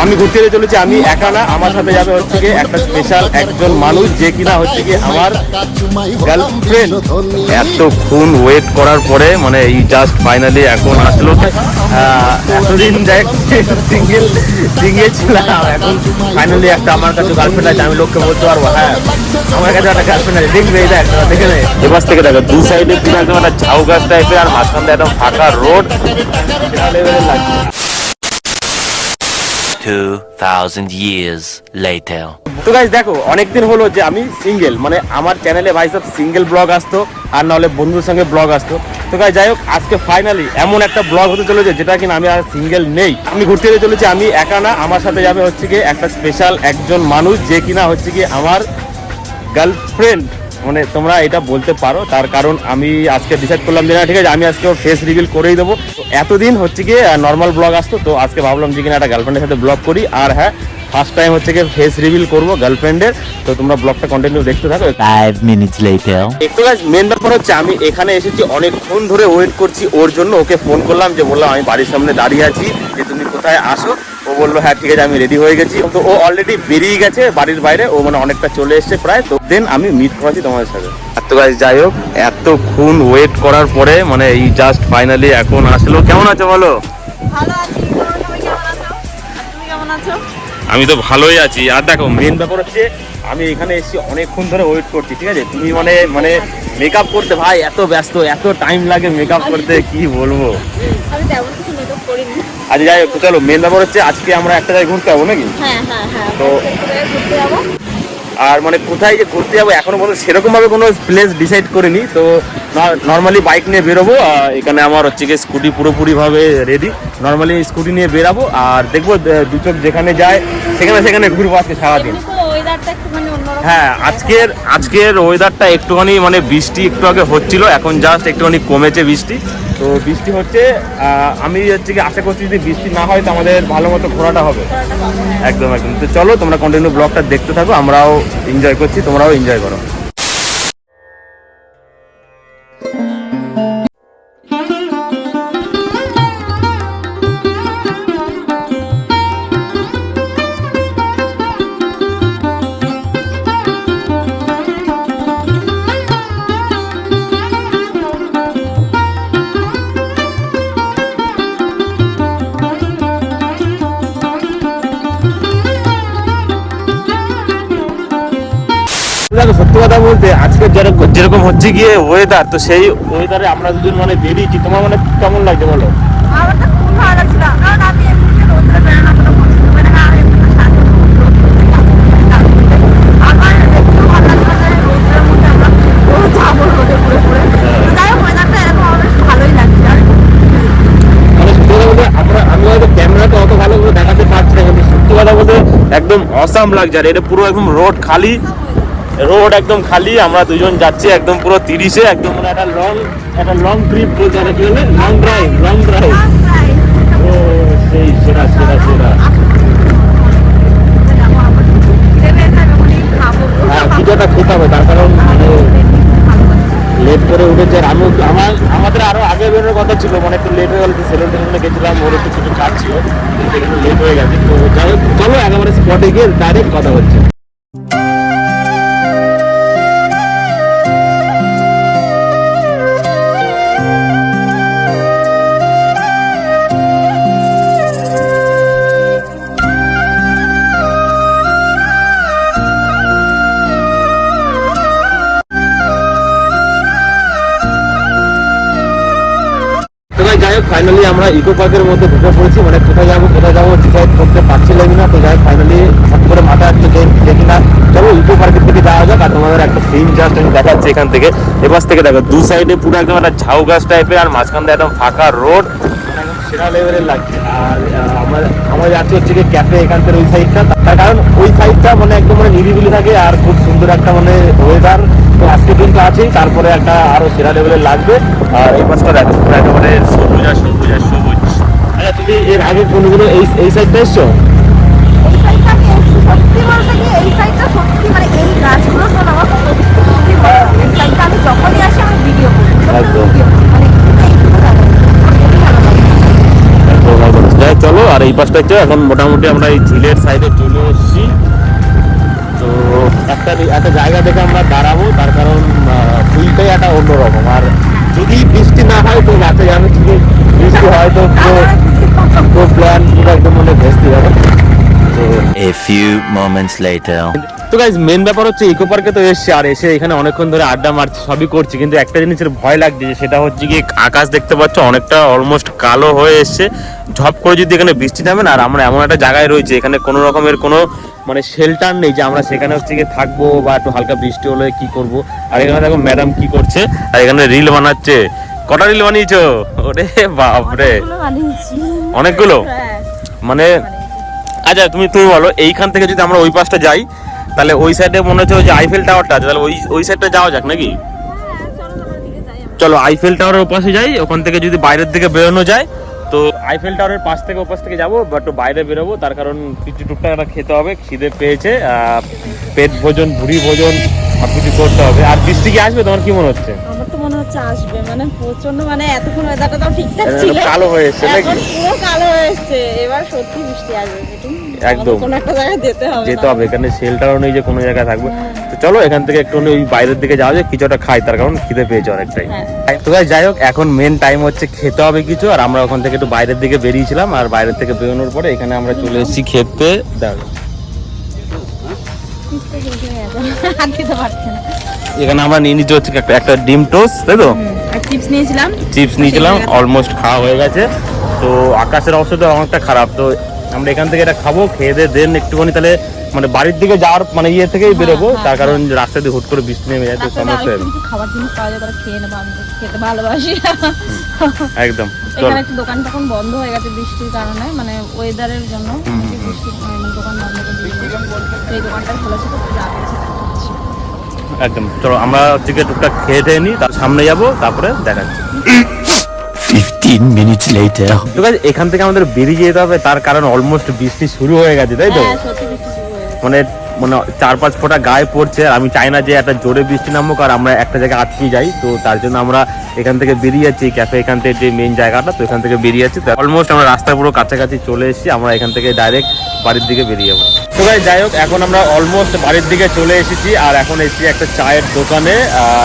আমি ঘুরতে চলেছি, আমি একা না, আমার সাথে যাবে হচ্ছে কি একটা স্পেশাল একজন মানুষ যে কিনা হচ্ছে কি আমার গার্লফ্রেন্ড। এতক্ষণ ওয়েট করার পরে মানে এই জাস্ট ফাইনালি এখন আসলো। এতদিন দেখ সিঙ্গেল ছিলাম, এখন ফাইনালি একটা আমার কাছে গার্লফ্রেন্ড আছে। আমি লোককে বলতে পারবো হ্যাঁ আমার কাছে একটা গার্লফ্রেন্ড আছে। দেখবে এই দেখ, দেখে নে এবার থেকে দেখো দু সাইডে পুরো একদম একটা ঝাউ গাছ টাইপের আর মাঝখানটা একদম ফাঁকা রোড লাগছে। 2000 years later. তো গাইস দেখো অনেকদিন হলো যে আমি সিঙ্গেল, মানে আমার চ্যানেলে ভাই সব সিঙ্গেল ব্লগ আসতো আর নাহলে বন্ধুর সঙ্গে ব্লগ আসতো। তো গাইস যাই হোক আজকে ফাইনালি এমন একটা ব্লগ হতে চলেছে যেটা কিনা আমি আর সিঙ্গেল নেই, আমি ঘুরতে চলেছি। আমি একা না, আমার সাথে যাবে হচ্ছে কি একটা স্পেশাল একজন মানুষ যে কিনা হচ্ছে কি আমার গার্লফ্রেন্ড। মানে তোমরা এটা বলতে পারো, তার কারণ আমি আজকে ডিসাইড করলাম যে না ঠিক আছে আমি আজকে ওর ফেস রিভিল করেই দেবো। তো এতদিন হচ্ছে কি নর্মাল ব্লগ আসতো, তো আজকে ভাবলাম যে কিনা একটা গার্লফ্রেন্ডের সাথে ব্লগ করি। আর হ্যাঁ ফার্স্ট টাইম হচ্ছে কি ফেস রিভিল করবো গার্লফ্রেন্ডের। তো তোমরা ব্লগটা কন্টিনিউ দেখতে থাকো। 5 minutes later. একটু গাইস মেন ব্যাপার হচ্ছে আমি এখানে এসেছি অনেকক্ষণ ধরে ওয়েট করছি ওর জন্য। ওকে ফোন করলাম, যে বললাম আমি বাড়ির সামনে দাঁড়িয়ে আছি, যে তুমি কোথায় আসো। ও বললো হ্যাঁ ঠিক আছে আমি রেডি হয়ে গেছি। তো ও অলরেডি বেরিয়ে গেছে বাড়ির বাইরে, ও মানে অনেকটা চলে এসছে প্রায়। তো দেন আমি মিট করাচ্ছি তোমাদের সাথে। তো গাইস যাই হোক এতক্ষণ ওয়েট করার পরে মানে এই জাস্ট ফাইনালি এখন আসলো। কেমন আছো বলো? ভালো আছি, তুমি কেমন আছো? তুমি কেমন আছো? আমি তো ভালোই আছি। আর দেখো মেন ব্যাপার হচ্ছে আমি এখানে এসেছি অনেকক্ষণ ধরে ওয়েট করছি, ঠিক আছে? তুমি মানে মেকআপ করতে ভাই এত ব্যস্ত, এত টাইম লাগে মেকআপ করতে, কি বলবো। আমি তেমন কিছু মেকআপ করিনি। আজ যাই হোক চলো মেন ব্যাপার হচ্ছে আজকে আমরা একটা জায়গায় ঘুরতে যাবো নাকি? হ্যাঁ হ্যাঁ হ্যাঁ, তো ঘুরতে যাবো। আর মানে কোথায় যে ঘুরতে যাবো এখনো পর্যন্ত সেরকম ভাবে কোনো প্লেস ডিসাইড করিনি। তো নর্মালি বাইক নিয়ে বেরোবো। এখানে আমার হচ্ছে গিয়ে স্কুটি পুরোপুরি ভাবে রেডি। নর্মালি স্কুটি নিয়ে বেরাবো আর দেখবো দু চোখ যেখানে যায় সেখানে ঘুরবো আজকে সারাদিন। এমনি তো ওয়েদারটা একটুখানি অন্যরকম। হ্যাঁ আজকের ওয়েদারটা একটুখানি মানে বৃষ্টি একটু আগে হচ্ছিল, এখন জাস্ট একটুখানি কমেছে বৃষ্টি। তো বৃষ্টি হচ্ছে, আমি হচ্ছে কি আশা করছি যদি বৃষ্টি না হয় তো আমাদের ভালো মতো ঘোরাটা হবে। একদম একদম। তো চলো তোমরা কন্টিনিউ ব্লগটা দেখতে থাকো, আমরাও এনজয় করছি, তোমরাও এনজয় করো। দেখো সত্যি কথা বলতে আজকে যেরকম হচ্ছে গিয়ে ওয়েদার, তো সেই ওয়েদারে আমরা দুজন মানে বেরিয়েছি। তোমার মানে কেমন লাগছে বলো? আমার তো খুব ভালো লাগছিল, কারণ আমি এমনিতে রোদ্রে বেরোনো কোনো পছন্দ করি না। আর এমনিতে সাথে আমার একটু ভালো লাগছে যে রোদ্রের মধ্যে আমরা যাবো রোদে পুরো পুরো। যাই হোক ওয়েদারটা এরকম আমার বেশ ভালোই লাগছে। আর মানে সত্যি কথা বলতে আমি হয়তো ক্যামেরাতে অত ভালো করে দেখাতে পারছি না, কিন্তু সত্যি কথা বলতে একদম অসাম লাগছে। আর এটা পুরো একদম রোড একদম খালি। আমরা দুজন যাচ্ছি একদম পুরো 30-এ, একদম মানে একটা লং ট্রিপ বলতে হবে, কি বলে লং ড্রাইভ। ও সেই সেরা হ্যাঁ কিছুটা খেতে হবে, তার কারণ মানে লেট করে উঠেছে। আর আমাদের আরো আগে বেরোনোর কথা ছিল, মানে একটু লেট হয়ে গেল। সেলুন টেলুনে গেছিলাম, ওর একটু কিছু কাজ ছিল, একটু লেট হয়ে গেছে। তো যাই হোক চলো একেবারে স্পটে গিয়ে ডাইরেক্ট কথা হচ্ছে। যাই হোক ফাইনালি আমরা ইকো পার্কের মধ্যে ঢুকে পড়েছি। মানে কোথায় যাবো ডিসাইড করতে পারছিলাম না। তো যাই হোক ফাইনালি সব করে মাথা আসছে দেখি না, চলো ইকো পার্কের থেকে যাওয়া যাক। আর তোমাদের একটা সিন জাস্ট আমি দেখাচ্ছি এখান থেকে। এবার থেকে দেখো দু সাইডে পুরো একদম একটা ঝাউ গাছ টাইপের আর মাঝখানটা একদম ফাঁকা রোড, সেরা লেভেলের লাগছে। আর আমরা যাচ্ছি হচ্ছে কি ক্যাফে এখান থেকে ওই সাইডটা, তার কারণ ওই সাইডটা মানে একদম মানে নিরিবিলি থাকে আর খুব সুন্দর একটা মানে ওয়েদার। তো আজকে দিন তো আছেই, তারপরে একটা আরো সেরা লেভেলের লাগবে। আর এই পাশটা দেখো পুরো একেবারে সবুজ। আচ্ছা তুমি এর আগে কোনগুলো এই সাইডটা এসছো? এই সাইডটা আমি এসেছি, সত্যি বলতে কি এই সাইডটা সত্যি মানে এই গাছগুলো তো আমার সত্যি ভালো লাগে। এই সাইডটা আমি যখনই আসি আমি ভিডিও করি, একদম। মানে যাই চলো। আর এই পাশটা হচ্ছে এখন মোটামুটি আমরা এই ঝিলের সাইডে চলে এসেছি। তো একটা জায়গা দেখে আমরা দাঁড়াবো, তার কারণ ফিলটাই একটা অন্যরকম। আর যদি বৃষ্টি না হয় তো রাতে আমি যদি বৃষ্টি হয় তো পুরো প্ল্যান পুরো একদম মানে ভেস্তে যাবে। তো A few moments later. তো গাইজ মেন ব্যাপার হচ্ছে ইকো পার্কে তো এসছি, আর এসে এখানে অনেকক্ষণ ধরে আড্ডা মারছি, সবই করছি, কিন্তু একটা জিনিসের ভয় লাগছে, সেটা হচ্ছে কি আকাশ দেখতে পাচ্ছ অনেকটা অলমোস্ট কালো হয়ে এসছে। ঝপ করে যদি এখানে বৃষ্টি নামে না, আর আমরা এমন একটা জায়গায় রয়েছে এখানে কোনো রকমের কোনো মানে শেল্টার নেই যে আমরা সেখানে হচ্ছে গিয়ে থাকবো বা একটু হালকা বৃষ্টি হলে কি করব। আর এখানে দেখো ম্যাডাম কি করছে, আর এখানে রিল বানাচ্ছে। কটা রিল বানিয়েছো? ওরে বাপরে, অনেকগুলো। মানে আচ্ছা তুমি বলো, এইখান থেকে যদি আমরা ওই পাশটা যাই তাহলে ওই সাইডে মনে হচ্ছে যে আইফেল টাওয়ারটা আছে, তাহলে ওই সাইডটা যাওয়া যাক নাকি? চলো আইফেল টাওয়ারের ওপাশে যাই, ওখান থেকে যদি বাইরের দিকে বেরোনো যায় তো আইফেল টাওয়ারের পাশ থেকে ওপাশ থেকে যাবো, বাট বাইরে বেরোবো, তার কারণ কিছু টুকটাক একটা খেতে হবে, খিদে পেয়েছে। পেট ভোজন, ভুঁড়ি ভোজন সব কিছু করতে হবে। আর বৃষ্টি কি আসবে তোমার কি মনে হচ্ছে? আমার তো মনে হচ্ছে আসবে, মানে প্রচন্ড, মানে এতক্ষণ ওয়েদারটা তো ঠিকঠাক এখন ছিল, কালো হয়ে এসছে নাকি? এখন পুরো কালো হয়ে এসছে। এবার সত্যি বৃষ্টি আসবে, একদম কোন একটা জায়গায় যেতে হবে, এখানে শেল্টারও নেই যে কোনো জায়গায় থাকবে। তো চলো এখান থেকে একটু ওই বাইরের দিকে যাওয়া যায়, কিছুটা খাই, তার কারণ খিদে পেয়েছে অনেকটাই। তো guys, যাই হোক এখন মেন টাইম হচ্ছে খেতে হবে কিছু। আর আমরা ওখান থেকে একটু বাইরের দিকে বেরিয়েছিলাম, আর বাইরের থেকে বেরোনোর পরে এখানে আমরা চলে এসেছি খেতে। দাঁড়াও, হাত দিতে পারছে না। এখানে আমরা নিয়ে নিতে হচ্ছে একটা ডিম টোস্ট, তাই তো? আর চিপস নিয়েছিলাম, অলমোস্ট খাওয়া হয়ে গেছে। তো আকাশের অবস্থা তো অনেকটা খারাপ, তো আমরা এখান থেকে এটা খাবো, খেয়ে দিয়ে দেন একটুখানি তাহলে মানে বাড়ির দিকে যাওয়ার মানে ইয়ে থেকেই বেরোবো, তার কারণ রাস্তা দিয়ে হুট করে বৃষ্টি নেমে যায় তো সমস্যা হবে। কিছু খাবার জিনিস পাওয়া যায়, তারা খেয়ে নেবো, আমি খেতে ভালোবাসি। একদম এখানে একটা দোকান তখন বন্ধ হয়ে গেছে বৃষ্টির কারণে, মানে ওয়েদারের জন্য বৃষ্টির দোকান বন্ধ করে দিয়েছে। এই দোকানটা খোলা ছিল, যা আছে একদম। চলো আমরা হচ্ছে টুকটাক খেয়ে টেয়ে নিই, তার সামনে যাবো, তারপরে দেখাচ্ছি। 15 minutes later. তো guys, এখান থেকে আমাদের বেরিয়ে যেতে হবে, তার কারণ অলমোস্ট বৃষ্টি শুরু হয়ে গেছে, তাই তো? সত্যি বৃষ্টি শুরু হয়ে গেছে। মানে 4-5 ফোঁটা গায়ে পড়ছে। আর আমি চাই না যে একটা জোরে বৃষ্টি নামুক আর আমরা একটা জায়গায় আটকে যাই, তো তার জন্য আমরা এখান থেকে বেরিয়ে যাচ্ছি। ক্যাফে এখান থেকে যে মেইন জায়গাটা, তো এখান থেকে বেরিয়ে যাচ্ছি। অলমোস্ট আমরা রাস্তার পুরো কাছাকাছি চলে এসেছি, আমরা এখান থেকে ডাইরেক্ট বাড়ির দিকে বেরিয়ে যাবো। তো ভাই যাই হোক, এখন আমরা অলমোস্ট বাড়ির দিকে চলে এসেছি। আর এখন এসেছি একটা চায়ের দোকানে,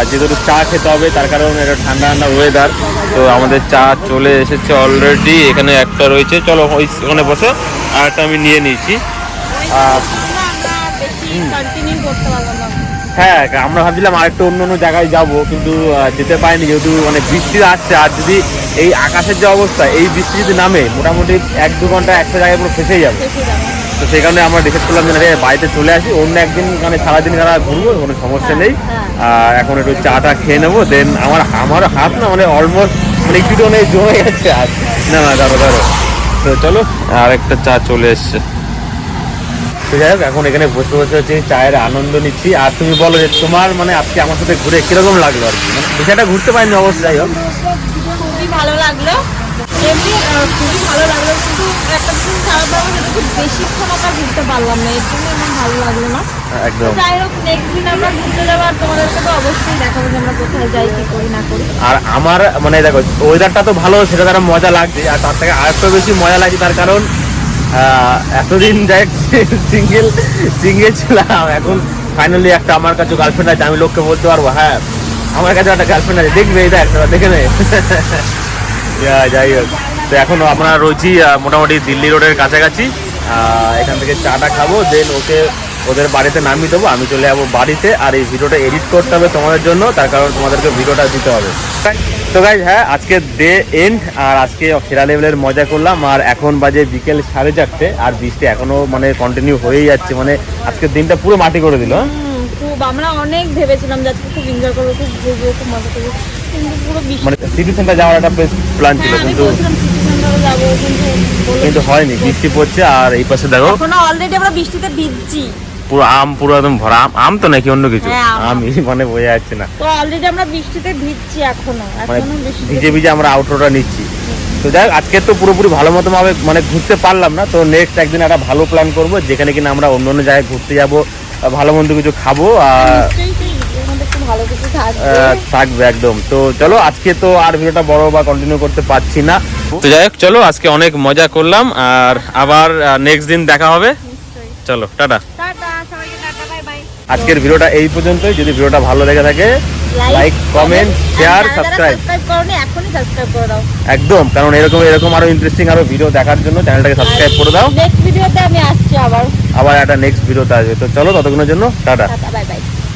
যেহেতু চা খেতে হবে, তার কারণ এটা ঠান্ডা ঠান্ডা ওয়েদার। তো আমাদের চা চলে এসেছে অলরেডি, এখানে একটা রয়েছে, চলো ওখানে বসো। আর একটা আমি নিয়ে নিয়েছি। হ্যাঁ, আমরা ভাবছিলাম আরেকটু অন্য জায়গায় যাব, কিন্তু যেতে পারিনি, যেহেতু মানে বৃষ্টি আসছে। আর যদি এই আকাশের যে অবস্থা, এই বৃষ্টি যদি নামে মোটামুটি 1-2 ঘন্টা একটা জায়গায় পুরো ফেসে যাবে। তো সেই কারণে আমরা ডিসাইড করলাম যে বাড়িতে চলে আসি, অন্য একদিন মানে সারাদিন ঘুরবো, কোনো সমস্যা নেই। আর এখন একটু চাটা খেয়ে নেবো, দেন আমার হাত না মানে অলমোস্ট মানে একটু অনেক জমে গেছে। আর না ধরো তো চলো, আর একটা চা চলে এসছে। তো যাই হোক, এখন এখানে বসে বসে হচ্ছে চায়ের আনন্দ নিচ্ছি। আর তুমি বলো যে তোমার মানে আজকে আমার সাথে ঘুরে কিরকম লাগলো? আর কি মানে বিষয়টা ঘুরতে পারিনি অবশ্য, যাই হোক খুবই ভালো লাগলো, এমনি খুবই ভালো লাগলো, কিন্তু একটা জিনিস খারাপ লাগলো, যেটা খুব বেশিক্ষণ আমরা ঘুরতে পারলাম না, এর জন্য আমার ভালো লাগলো না। একদম। যাই হোক, নেক্সট দিন আমরা ঘুরতে যাবো, আর তোমাদেরকে তো অবশ্যই দেখাবো যে আমরা কোথায় যাই, কি করি না করি। আর আমার মানে দেখো ওয়েদারটা তো ভালো, সেটা তারা মজা লাগছে। আর তার থেকে আরেকটু বেশি মজা লাগছে, তার কারণ এতদিন যাই সিঙ্গেল ছিলাম, এখন ফাইনালি একটা আমার কাছে গার্লফ্রেন্ড আছে। আমি লোককে বলতে পারবো হ্যাঁ আমার কাছে একটা গার্লফ্রেন্ড আছে, দেখবে এটা একটা দেখে নেই। যাই হোক, তো এখন আমরা রয়েছি মোটামুটি দিল্লি রোডের কাছাকাছি। এখান থেকে চাটা খাবো, দেন ওদের বাড়িতে নামিয়ে দেবো, আমি চলে যাবো বাড়িতে। আর এই ভিডিওটা এডিট করতে হবে তোমাদের জন্য, তার কারণ তোমাদেরকে ভিডিওটা দিতে হবে। তো গাইজ, হ্যাঁ আজকে ডে এন্ড, আর আজকে সেরা লেভেলের মজা করলাম। আর এখন বাজে বিকেল 4:30, আর বৃষ্টি এখনো মানে কন্টিনিউ হয়েই যাচ্ছে, মানে আজকের দিনটা পুরো মাটি করে দিল। খুব আমরা অনেক ভেবেছিলাম যে আজকে খুব এনজয় করবো, খুব ঘুরবো, খুব মজা করবো, কিন্তু পুরো মানে সিটি সেন্টার যাওয়ার একটা প্ল্যান ছিল, কিন্তু হয়নি, বৃষ্টি পড়ছে। আর এই পাশে দেখো এখনো অলরেডি আমরা বৃষ্টিতে ভিজছি, পুরো একদম ভরা আম তো নাকি অন্য কিছু, আমি মানে বোঝা যাচ্ছে না। তো অলরেডি আমরা বৃষ্টিতে ভিজছি, এখনো ভিজে আমরা আউটরোটা নিচ্ছি। তো যাই হোক, আজকে তো পুরোপুরি ভালো মতো ভাবে মানে ঘুরতে পারলাম না। তো নেক্সট একদিন একটা ভালো প্ল্যান করবো, যেখানে কিনা আমরা অন্য জায়গায় ঘুরতে যাবো, ভালো মন্দ কিছু খাবো। আর একটু ভালো কিছু থাকবে। থাকবে একদম। তো চলো আজকে তো আর ভিডিওটা বড় বা কন্টিনিউ করতে পারছি না, তো যাই হোক চলো আজকে অনেক মজা করলাম, আর আবার নেক্সট দিন দেখা হবে। নিশ্চয়ই। চলো টাটা। টাটা, সবাইকে টাটা, বাই বাই। আজকের ভিডিওটা এই পর্যন্তই। যদি ভিডিওটা ভালো লেগে থাকে like, comment, share, subscribe subscribe করোনি এখনই সাবস্ক্রাইব করে দাও। একদম, কারণ এরকম আরো ইন্টারেস্টিং আরো ভিডিও দেখার জন্য চ্যানেলটাকে সাবস্ক্রাইব করে দাও। নেক্সট ভিডিওতে আমি আসছি আবার। আবার একটা নেক্সট ভিডিওতে আসবে। তো চলো ততক্ষণের জন্য টাটা। Tata, bye bye.